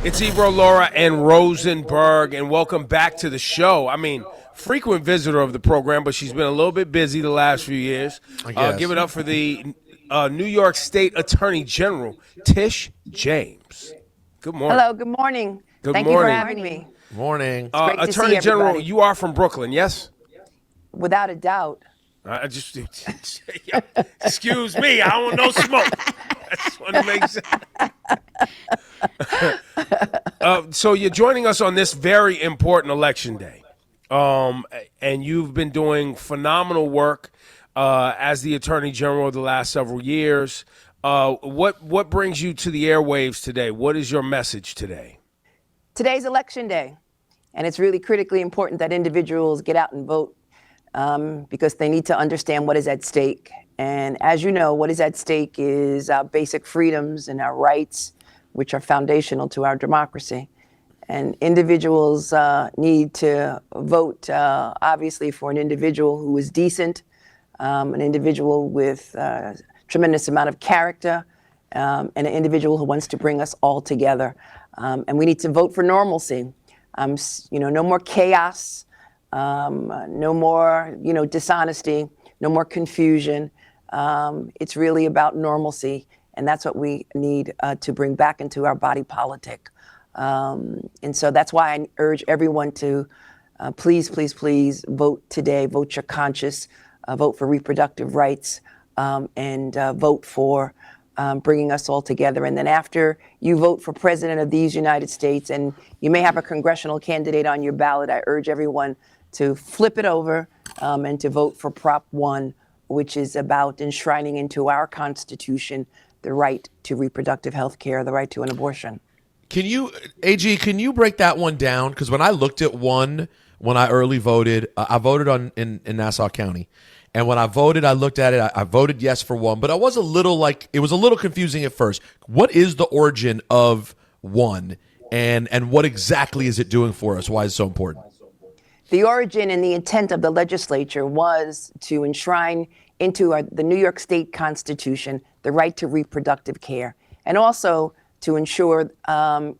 It's Ebro, Laura, and Rosenberg, and welcome back to the show. I mean, frequent visitor of the program, but she's been a little bit busy the last few years. I guess. Give it up for the New York State Attorney General, Tish James. Good morning. Hello, good morning. Good Thank morning. you for having me. Morning. great to Attorney see General, everybody. you are from Brooklyn, yes? Without a doubt. I just excuse me. I don't know smoke. I just want to make sure. So you're joining us on this very important election day, and you've been doing phenomenal work as the Attorney General the last several years. What brings you to the airwaves today? What is your message today? Today's election day, and it's really critically important that individuals get out and vote because they need to understand what is at stake. And as you know, what is at stake is our basic freedoms and our rights, which are foundational to our democracy. And individuals need to vote, obviously, for an individual who is decent, an individual with a tremendous amount of character, and an individual who wants to bring us all together. And we need to vote for normalcy. No more chaos, no more, dishonesty, no more confusion. It's really about normalcy, and that's what we need to bring back into our body politic. And so that's why I urge everyone to please, please, please vote today. Vote your conscience. Vote for reproductive rights, and vote for bringing us all together. And then after you vote for President of these United States, and you may have a congressional candidate on your ballot, I urge everyone to flip it over and to vote for Prop 1, which is about enshrining into our Constitution the right to reproductive health care, the right to an abortion. Can you break that one down? Because when I looked at one, when I early voted, I voted in Nassau County. And when I voted, I looked at it, I voted yes for one, but I was it was a little confusing at first. What is the origin of one, and what exactly is it doing for us? Why is it so important? The origin and the intent of the legislature was to enshrine into the New York State Constitution the right to reproductive care, and also to ensure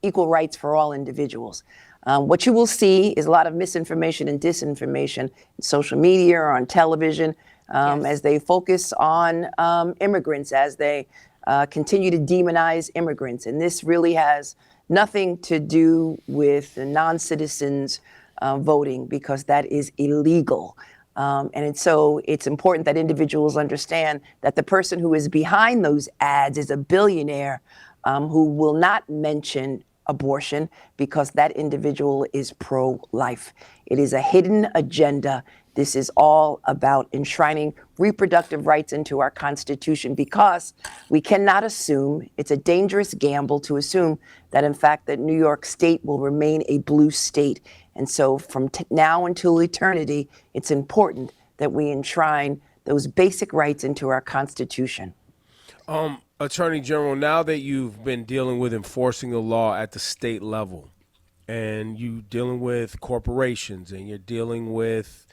equal rights for all individuals. What you will see is a lot of misinformation and disinformation in social media or on television as they focus on immigrants, as they continue to demonize immigrants. And this really has nothing to do with non-citizens voting, because that is illegal. So it's important that individuals understand that the person who is behind those ads is a billionaire who will not mention abortion because that individual is pro-life. It is a hidden agenda. This is all about enshrining reproductive rights into our Constitution, because we cannot assume, it's a dangerous gamble to assume that in fact that New York State will remain a blue state. And so from now until eternity, it's important that we enshrine those basic rights into our Constitution. Attorney General, now that you've been dealing with enforcing the law at the state level, and you dealing with corporations, and you're dealing with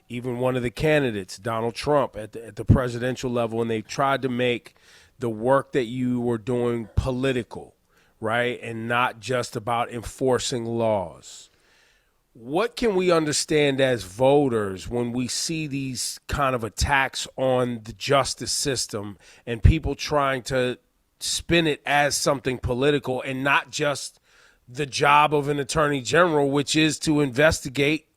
even one of the candidates, Donald Trump, at the presidential level, and they've tried to make the work that you were doing political, right, and not just about enforcing laws. What can we understand as voters when we see these kind of attacks on the justice system and people trying to spin it as something political and not just the job of an attorney general, which is to investigate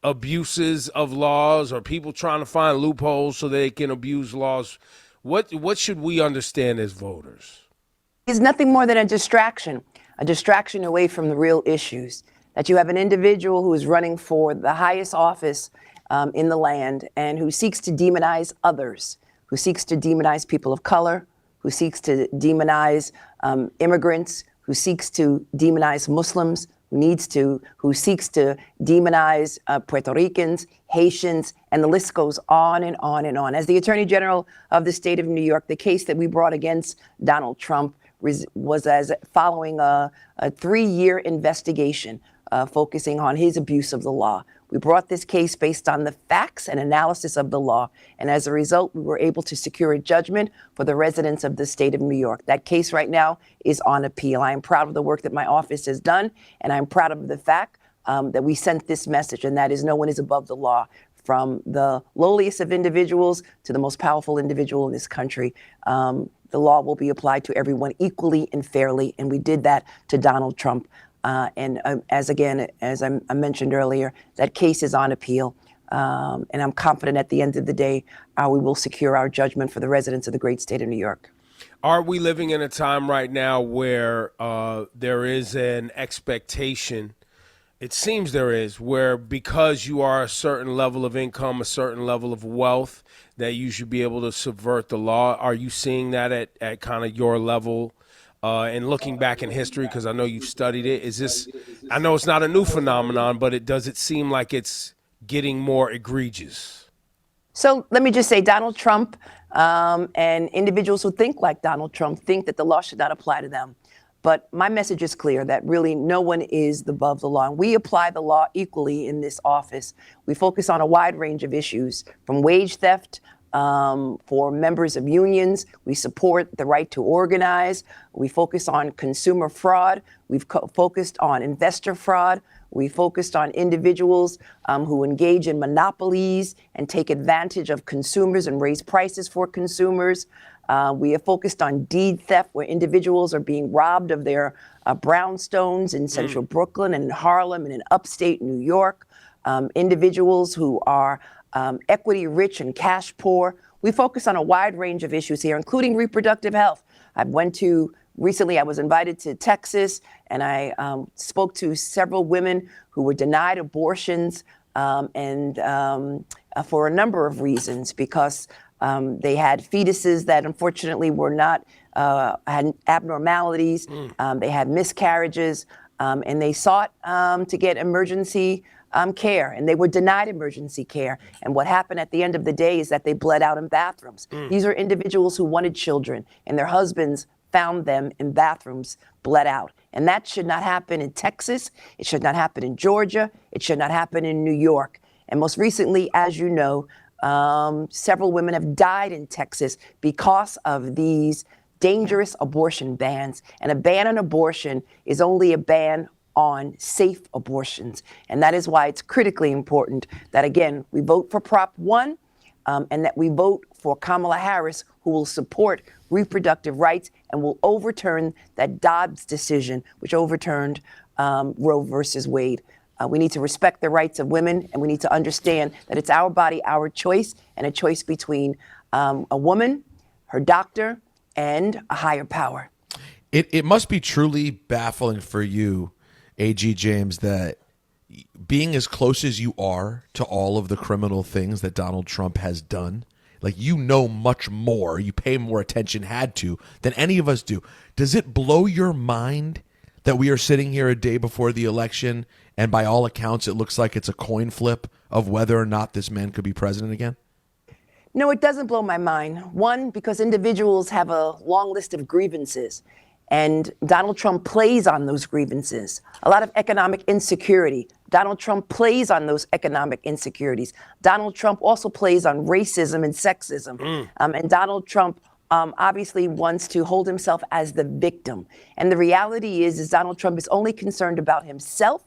abuses of laws or people trying to find loopholes so they can abuse laws? What should we understand as voters? It's nothing more than a distraction away from the real issues. That you have an individual who is running for the highest office in the land and who seeks to demonize others, who seeks to demonize people of color, who seeks to demonize immigrants, who seeks to demonize Muslims, who seeks to demonize Puerto Ricans, Haitians, and the list goes on and on and on. As the Attorney General of the state of New York, the case that we brought against Donald Trump was as following a 3-year investigation focusing on his abuse of the law. We brought this case based on the facts and analysis of the law, and as a result, we were able to secure a judgment for the residents of the state of New York. That case right now is on appeal. I am proud of the work that my office has done, and I'm proud of the fact that we sent this message, and that is no one is above the law, from the lowliest of individuals to the most powerful individual in this country. The law will be applied to everyone equally and fairly, and we did that to Donald Trump. As I mentioned earlier, that case is on appeal, and I'm confident at the end of the day, we will secure our judgment for the residents of the great state of New York. Are we living in a time right now where there is an expectation? It seems there is, where because you are a certain level of income, a certain level of wealth, that you should be able to subvert the law. Are you seeing that at kind of your level? And looking back in history, because I know you've studied it, is this, I know it's not a new phenomenon, but does it seem like it's getting more egregious? So let me just say, Donald Trump and individuals who think like Donald Trump think that the law should not apply to them. But my message is clear that really no one is above the law. And we apply the law equally in this office. We focus on a wide range of issues, from wage theft for members of unions. We support the right to organize. We focus on consumer fraud. We've focused on investor fraud. We focused on individuals who engage in monopolies and take advantage of consumers and raise prices for consumers. We have focused on deed theft, where individuals are being robbed of their brownstones in central Brooklyn and in Harlem and in upstate New York. Individuals who are equity rich and cash poor. We focus on a wide range of issues here, including reproductive health. Recently I was invited to Texas, and I spoke to several women who were denied abortions and for a number of reasons, because they had fetuses that unfortunately were not, had abnormalities, they had miscarriages, and they sought to get emergency care, and they were denied emergency care. And what happened at the end of the day is that they bled out in bathrooms. These are individuals who wanted children, and their husbands found them in bathrooms, bled out. And that should not happen in Texas. It should not happen in Georgia. It should not happen in New York. And most recently, as you know, several women have died in Texas because of these dangerous abortion bans. And a ban on abortion is only a ban on safe abortions. And that is why it's critically important that, again, we vote for Prop 1 and that we vote for Kamala Harris, who will support reproductive rights and will overturn that Dobbs decision, which overturned Roe versus Wade. We need to respect the rights of women, and we need to understand that it's our body, our choice, and a choice between a woman, her doctor, and a higher power. It must be truly baffling for you, A.G. James, that being as close as you are to all of the criminal things that Donald Trump has done, like, you know much more, you pay more attention, had to, than any of us do. Does it blow your mind that we are sitting here a day before the election, and by all accounts, it looks like it's a coin flip of whether or not this man could be president again? No, it doesn't blow my mind. One, because individuals have a long list of grievances, and Donald Trump plays on those grievances. A lot of economic insecurity. Donald Trump plays on those economic insecurities. Donald Trump also plays on racism and sexism. And Donald Trump obviously wants to hold himself as the victim. And the reality is Donald Trump is only concerned about himself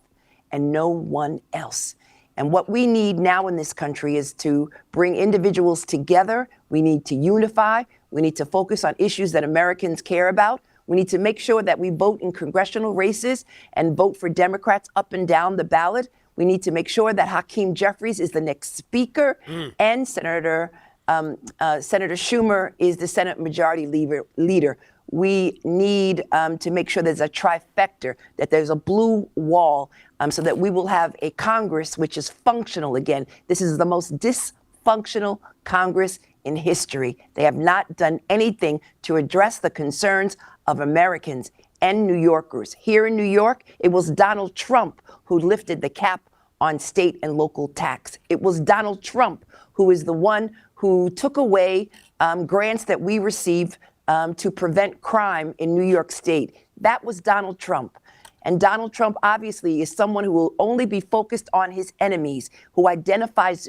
and no one else. And what we need now in this country is to bring individuals together. We need to unify. We need to focus on issues that Americans care about. We need to make sure that we vote in congressional races and vote for Democrats up and down the ballot. We need to make sure that Hakeem Jeffries is the next speaker, and Senator Schumer is the Senate Majority Leader. We need to make sure there's a trifecta, that there's a blue wall, so that we will have a Congress which is functional again. This is the most dysfunctional Congress in history. They have not done anything to address the concerns of Americans and New Yorkers. Here in New York, it was Donald Trump who lifted the cap on state and local tax. It was Donald Trump who is the one who took away grants that we received to prevent crime in New York State. That was Donald Trump. And Donald Trump obviously is someone who will only be focused on his enemies, who identifies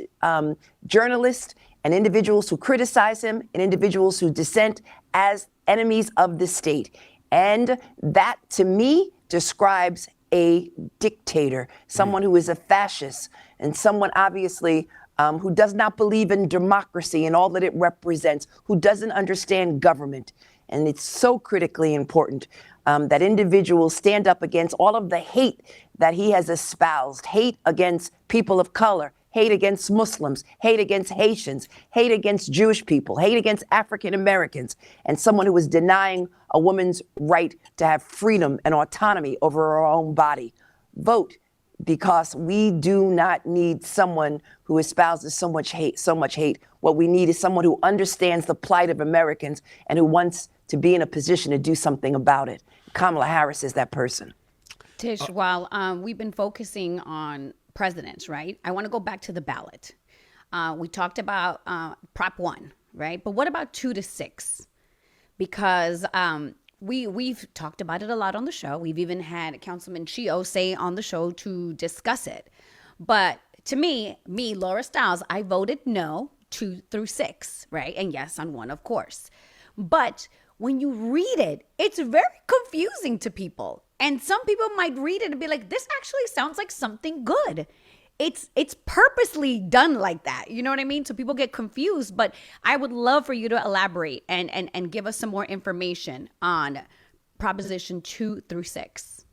journalists and individuals who criticize him and individuals who dissent as enemies of the state. And that, to me, describes a dictator, someone who is a fascist, and someone obviously who does not believe in democracy and all that it represents, who doesn't understand government. And it's so critically important that individuals stand up against all of the hate that he has espoused, hate against people of color, hate against Muslims, hate against Haitians, hate against Jewish people, hate against African Americans, and someone who is denying a woman's right to have freedom and autonomy over her own body. Vote, because we do not need someone who espouses so much hate. What we need is someone who understands the plight of Americans and who wants to be in a position to do something about it. Kamala Harris is that person. Tish, while we've been focusing on presidents, right? I want to go back to the ballot. We talked about Prop 1, right? But what about 2 to 6? Because we've talked about it a lot on the show. We've even had Councilman Chio say on the show to discuss it. But to me, Laura Stiles, I voted no 2 through 6, right? And yes on 1, of course. But when you read it, it's very confusing to people. And some people might read it and be like, this actually sounds like something good. It's purposely done like that. You know what I mean? So people get confused. But I would love for you to elaborate and give us some more information on Proposition 2 through 6.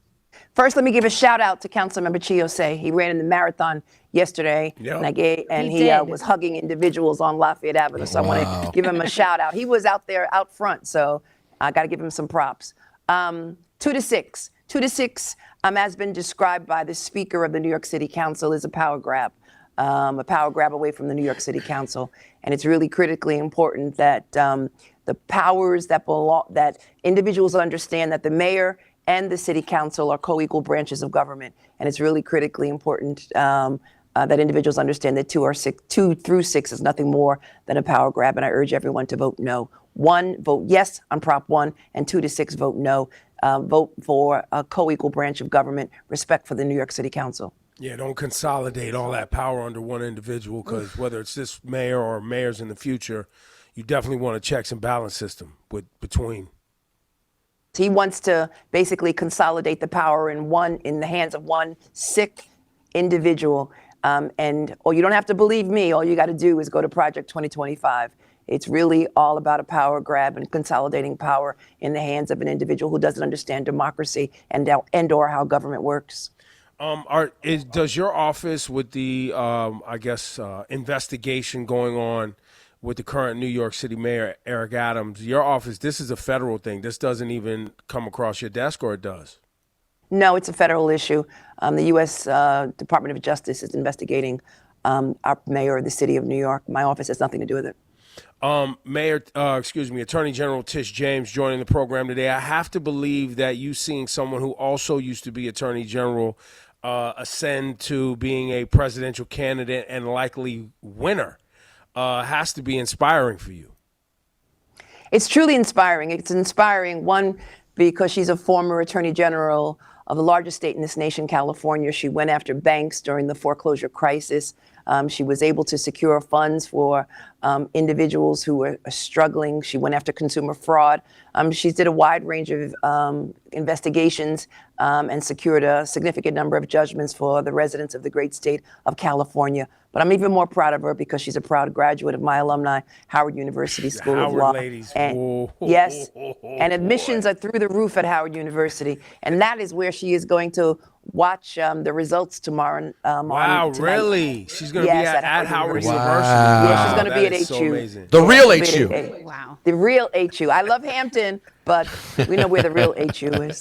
First, let me give a shout out to Councilmember Chiose. He ran in the marathon yesterday, Yep. and he was hugging individuals on Lafayette Avenue. So I want to give him a shout out. He was out there out front, so I got to give him some props. 2 to 6. 2 to 6, has been described by the Speaker of the New York City Council as a power grab away from the New York City Council. And it's really critically important that the powers that individuals understand that the mayor and the city council are co-equal branches of government. And it's really critically important that individuals understand that 2 through 6 is nothing more than a power grab. And I urge everyone to vote no. 1, vote yes on Prop 1, and 2 to 6, vote no. Vote for a co-equal branch of government, respect for the New York City Council. Yeah, don't consolidate all that power under one individual, because whether it's this mayor or mayors in the future, you definitely want a checks and balance system between. He wants to basically consolidate the power in the hands of one sick individual. You don't have to believe me. All you got to do is go to Project 2025. It's really all about a power grab and consolidating power in the hands of an individual who doesn't understand democracy and/or how government works. Does your office, with the investigation going on with the current New York City Mayor Eric Adams, your office, this is a federal thing. This doesn't even come across your desk, or it does? No, it's a federal issue. The U.S. Department of Justice is investigating our mayor of the city of New York. My office has nothing to do with it. Attorney General Tish James joining the program today. I have to believe that you seeing someone who also used to be Attorney General ascend to being a presidential candidate and likely winner has to be inspiring for you. It's truly inspiring. It's inspiring, one, because she's a former Attorney General of the largest state in this nation, California. She went after banks during the foreclosure crisis. She was able to secure funds for individuals who were struggling. She went after consumer fraud. She did a wide range of investigations and secured a significant number of judgments for the residents of the great state of California. But I'm even more proud of her because she's a proud graduate of my alumni, Howard University School of Law. Ladies. Yes, and admissions are through the roof at Howard University. And that is where she is going to watch the results tomorrow. Wow, really? She's going to be at Howard University. Wow. Yeah, she's going to be at HU. So amazing. The real HU. Wow. The real HU. I love Hampton, but we know where the real HU is.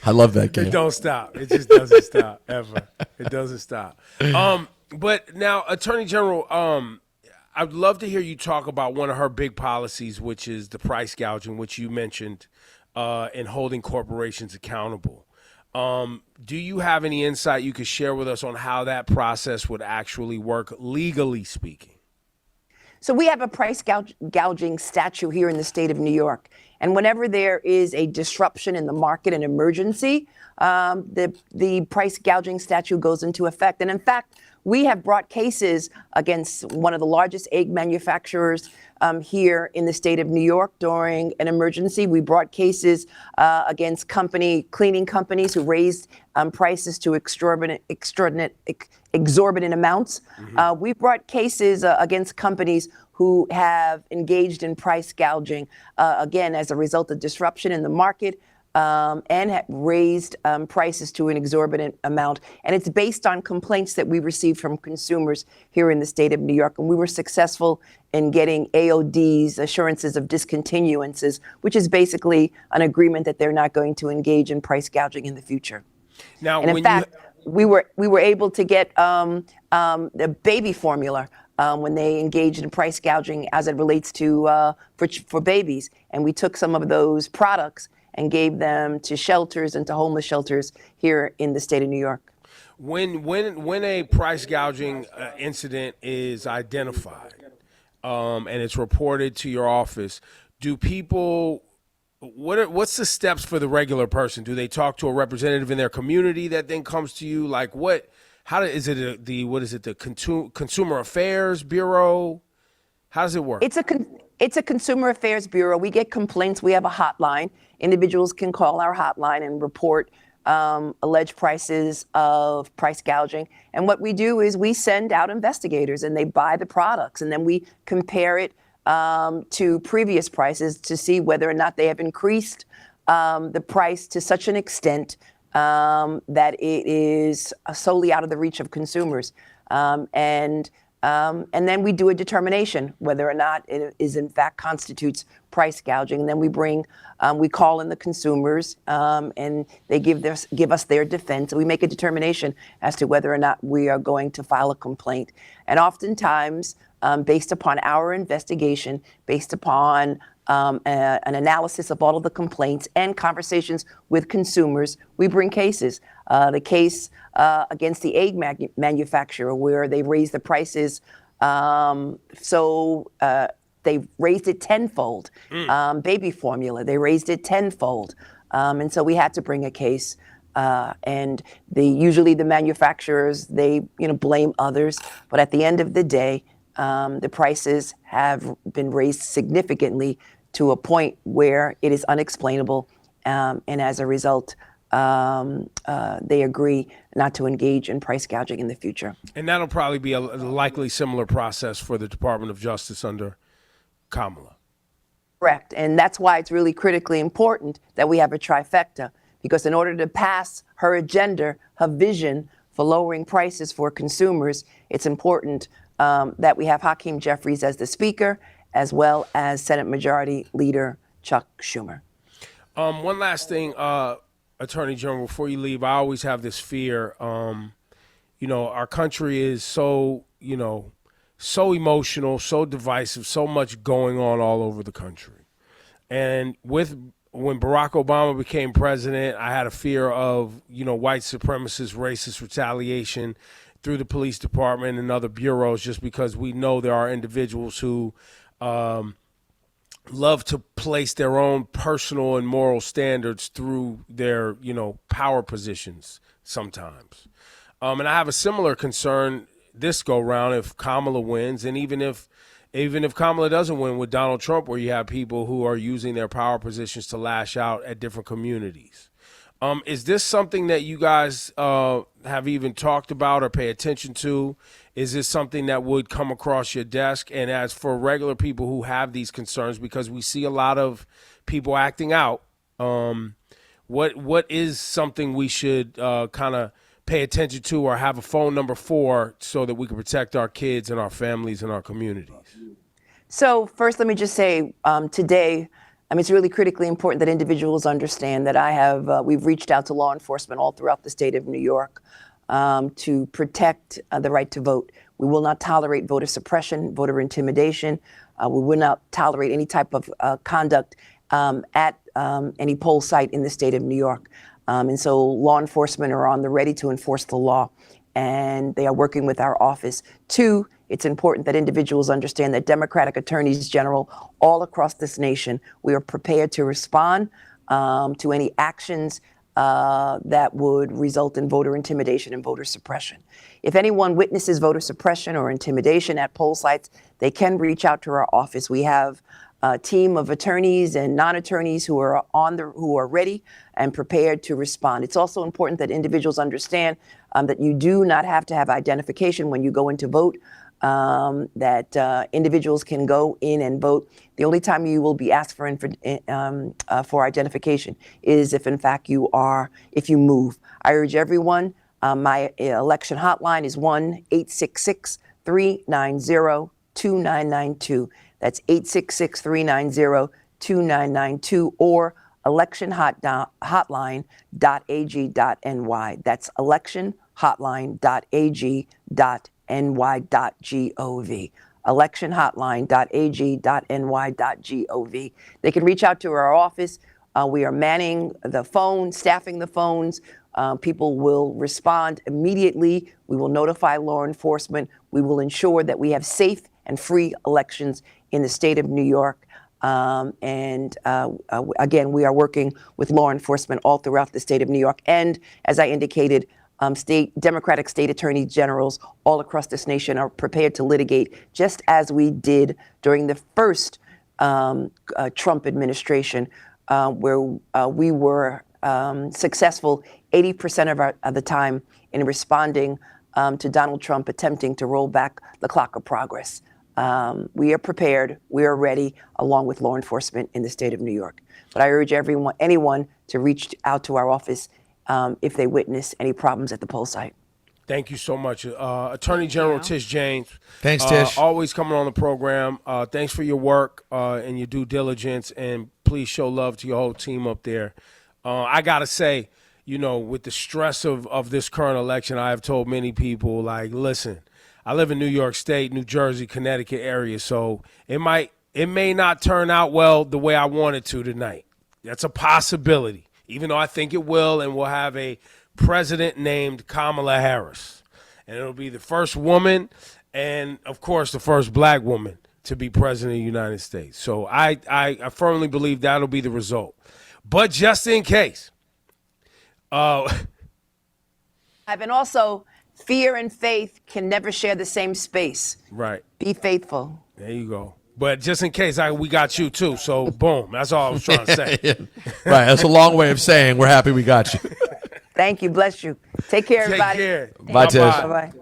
I love that game. It don't stop. It just doesn't stop ever. It doesn't stop. But now, Attorney General, I'd love to hear you talk about one of her big policies, which is the price gouging, which you mentioned, in holding corporations accountable. Do you have any insight you could share with us on how that process would actually work, legally speaking? So we have a price gouging statute here in the state of New York. And whenever there is a disruption in the market, an emergency, the price gouging statute goes into effect. And in fact, we have brought cases against one of the largest egg manufacturers here in the state of New York during an emergency. We brought cases against cleaning companies who raised prices to exorbitant amounts. We brought cases against companies who have engaged in price gouging, again, as a result of disruption in the market, and have raised prices to an exorbitant amount. And it's based on complaints that we received from consumers here in the state of New York. And we were successful in getting AODs, assurances of discontinuances, which is basically an agreement that they're not going to engage in price gouging in the future. Now, and in fact, we were able to get the baby formula when they engaged in price gouging as it relates to for babies. And we took some of those products and gave them to shelters and to homeless shelters here in the state of New York. When a price gouging incident is identified and it's reported to your office, do people what's the steps for the regular person? Do they talk to a representative in their community that then comes to you? Like is it the Consumer Affairs Bureau? How does it work? It's a Consumer Affairs Bureau. We get complaints. We have a hotline. Individuals can call our hotline and report alleged prices of price gouging. And what we do is we send out investigators and they buy the products, and then we compare it to previous prices to see whether or not they have increased the price to such an extent that it is solely out of the reach of consumers. And then we do a determination whether or not it is in fact constitutes price gouging. And then we call in the consumers, and they give us their defense. And we make a determination as to whether or not we are going to file a complaint. And oftentimes, based upon our investigation, based upon an analysis of all of the complaints and conversations with consumers, we bring cases. The case against the egg manufacturer, where they raised the prices, they raised it tenfold. Baby formula, they raised it tenfold, and so we had to bring a case. And usually the manufacturers, they blame others, but at the end of the day, the prices have been raised significantly to a point where it is unexplainable, and as a result, they agree not to engage in price gouging in the future. And that'll probably be a likely similar process for the Department of Justice under Kamala. Correct, and that's why it's really critically important that we have a trifecta, because in order to pass her agenda, her vision for lowering prices for consumers, it's important that we have Hakeem Jeffries as the Speaker, as well as Senate Majority Leader Chuck Schumer. One last thing, Attorney General, before you leave, I always have this fear. Our country is so emotional, so divisive, so much going on all over the country. And when Barack Obama became president, I had a fear of, white supremacist, racist retaliation through the police department and other bureaus, just because we know there are individuals who love to place their own personal and moral standards through their, power positions sometimes. And I have a similar concern this go round if Kamala wins, and even if Kamala doesn't win with Donald Trump, where you have people who are using their power positions to lash out at different communities. Is this something that you guys have even talked about or pay attention to? Is this something that would come across your desk? And as for regular people who have these concerns, because we see a lot of people acting out, what is something we should kind of pay attention to or have a phone number for, so that we can protect our kids and our families and our communities? So first, let me just say today, it's really critically important that individuals understand that we've reached out to law enforcement all throughout the state of New York to protect the right to vote. We will not tolerate voter suppression, voter intimidation. We will not tolerate any type of conduct at any poll site in the state of New York. And so law enforcement are on the ready to enforce the law, and they are working with our office to it's important that individuals understand that Democratic attorneys general all across this nation, we are prepared to respond to any actions that would result in voter intimidation and voter suppression. If anyone witnesses voter suppression or intimidation at poll sites, they can reach out to our office. We have a team of attorneys and non-attorneys who are ready and prepared to respond. It's also important that individuals understand that you do not have to have identification when you go in to vote. That individuals can go in and vote. The only time you will be asked for identification is if, in fact, if you move. I urge everyone. My election hotline is 1-866-390-2992. That's 866-390-2992 or electionhotline.ag.ny. That's electionhotline.ag.ny.gov. electionhotline.ag.ny.gov. They can reach out to our office. We are manning the phone, staffing the phones. People will respond immediately. We will notify law enforcement. We will ensure that we have safe and free elections in the state of New York. Again, we are working with law enforcement all throughout the state of New York. And as I indicated, Democratic state attorney generals all across this nation are prepared to litigate, just as we did during the first Trump administration, where we were successful 80% of the time in responding to Donald Trump attempting to roll back the clock of progress. We are prepared, we are ready, along with law enforcement in the state of New York. But I urge anyone to reach out to our office if they witness any problems at the poll site. Thank you so much. Attorney General Tish James. Thanks, Tish. Always coming on the program. Thanks for your work and your due diligence, and please show love to your whole team up there. I got to say, with the stress of this current election, I have told many people, listen, I live in New York State, New Jersey, Connecticut area, so it may not turn out well the way I want it to tonight. That's a possibility, even though I think it will, and we'll have a president named Kamala Harris. And it'll be the first woman and, of course, the first black woman to be president of the United States. So I firmly believe that'll be the result. But just in case. And also, fear and faith can never share the same space. Right. Be faithful. There you go. But just in case, we got you too. So, boom. That's all I was trying to say. Right. That's a long way of saying we're happy we got you. Thank you. Bless you. Take care, everybody. Take care. Bye, Tish. Bye-bye.